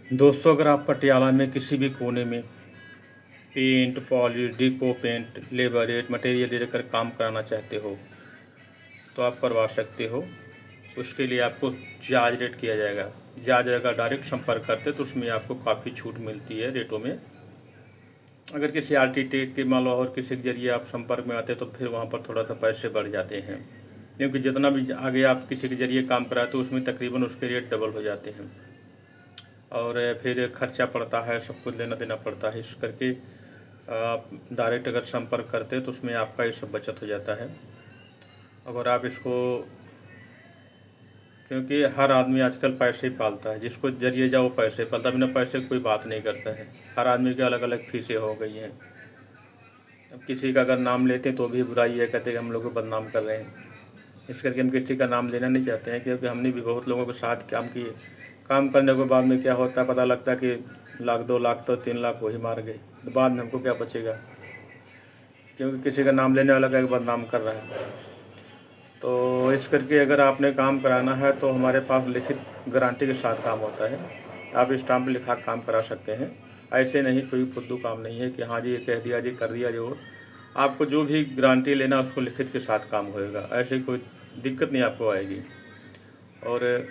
दोस्तों, अगर आप पटियाला में किसी भी कोने में paint, polish, deco paint, labour rate, material लेकर काम कराना चाहते हो तो आप करवा सकते हो। उसके लिए आपको जायज़ रेट किया जाएगा। जायज़ अगर डायरेक्ट संपर्क करते तो उसमें आपको काफ़ी छूट मिलती है रेटों में। अगर किसी आर्किटेक्ट के मान लो और किसी के जरिए आप संपर्क में आते तो फिर वहाँ पर थोड़ा सा पैसे बढ़ जाते हैं, क्योंकि जितना भी आगे आप किसी के जरिए काम कराते तो उसमें तकरीबन उसके रेट डबल हो जाते हैं और फिर खर्चा पड़ता है, सब कुछ लेना देना पड़ता है। इस करके आप डायरेक्ट अगर संपर्क करते हैं तो उसमें आपका ये सब बचत हो जाता है। अगर आप इसको, क्योंकि हर आदमी आजकल पैसे ही पालता है, जिसको जरिए जाओ पैसे पालता, बिना पैसे कोई बात नहीं करता है। हर आदमी की अलग अलग फीसें हो गई हैं। अब किसी का अगर नाम लेते हैं तो भी बुराई है, कहते हैं कि हम लोग को बदनाम कर रहे हैं। इस करके हम किसी का नाम लेना नहीं चाहते हैं, क्योंकि हमने भी बहुत लोगों के साथ काम किए। काम करने के बाद में क्या होता है, पता लगता है कि लाख 2 लाख तो 3 लाख वही मार गए, तो बाद में हमको क्या बचेगा, क्योंकि किसी का नाम लेने वाला का बदनाम कर रहा है। तो इस करके अगर आपने काम कराना है तो हमारे पास लिखित गारंटी के साथ काम होता है। आप स्टाम्प लिखा काम करा सकते हैं। ऐसे नहीं, कोई फुद्दू काम नहीं है कि हाँ जी ये कह दिया जी कर दिया जो। आपको जो भी गारंटी लेना उसको लिखित के साथ काम होएगा, ऐसे कोई दिक्कत नहीं आपको आएगी। और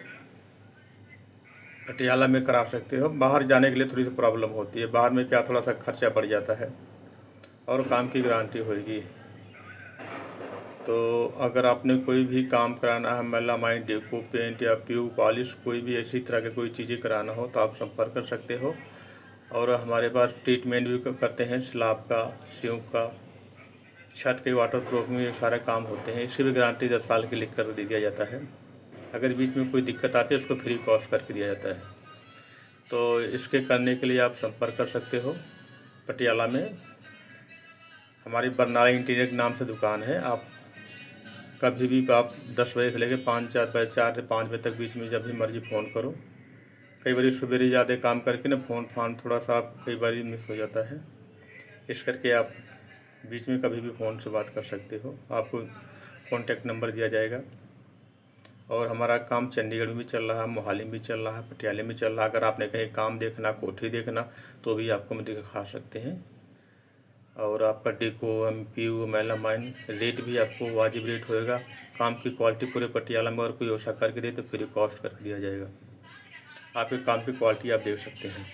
पटियाला में करा सकते हो। बाहर जाने के लिए थोड़ी सी प्रॉब्लम होती है, बाहर में क्या थोड़ा सा खर्चा पड़ जाता है और काम की गारंटी होगी। तो अगर आपने कोई भी काम कराना है, मेलामाइन, डेको पेंट या प्यू पॉलिश, कोई भी ऐसी तरह के कोई चीज़ें कराना हो तो आप संपर्क कर सकते हो। और हमारे पास ट्रीटमेंट भी करते हैं, स्लैब का, सीव का, छत के वाटर प्रूफ में ये सारे काम होते हैं। इसकी भी गारंटी 10 साल की लिख कर दे दिया जाता है। अगर बीच में कोई दिक्कत आती है उसको फ्री कॉस्ट करके दिया जाता है। तो इसके करने के लिए आप संपर्क कर सकते हो। पटियाला में हमारी बरनाला इंटीरियर के नाम से दुकान है। आप कभी भी आप 10 बजे से लेकर 4 से 5 बजे तक बीच में जब भी मर्जी फ़ोन करो। कई बार सवेरे ज़्यादा काम करके ना फ़ोन फान थोड़ा सा कई बार मिस हो जाता है। इस करके आप बीच में कभी भी फ़ोन से बात कर सकते हो। आपको कॉन्टैक्ट नंबर दिया जाएगा। और हमारा काम चंडीगढ़ में भी चल रहा है, मोहाली में भी चल रहा है, पटियाले में चल रहा है। अगर आपने कहीं काम देखना, कोठी देखना तो भी आपको हम दिखा सकते हैं। और आपका डेको, एमपीयू, मेलामाइन रेट भी आपको वाजिब रेट होएगा। काम की क्वालिटी पूरे पटियाला में अगर कोई ऐसा करके दे तो फ्री कॉस्ट करके दिया जाएगा। आपके काम की क्वालिटी आप देख सकते हैं।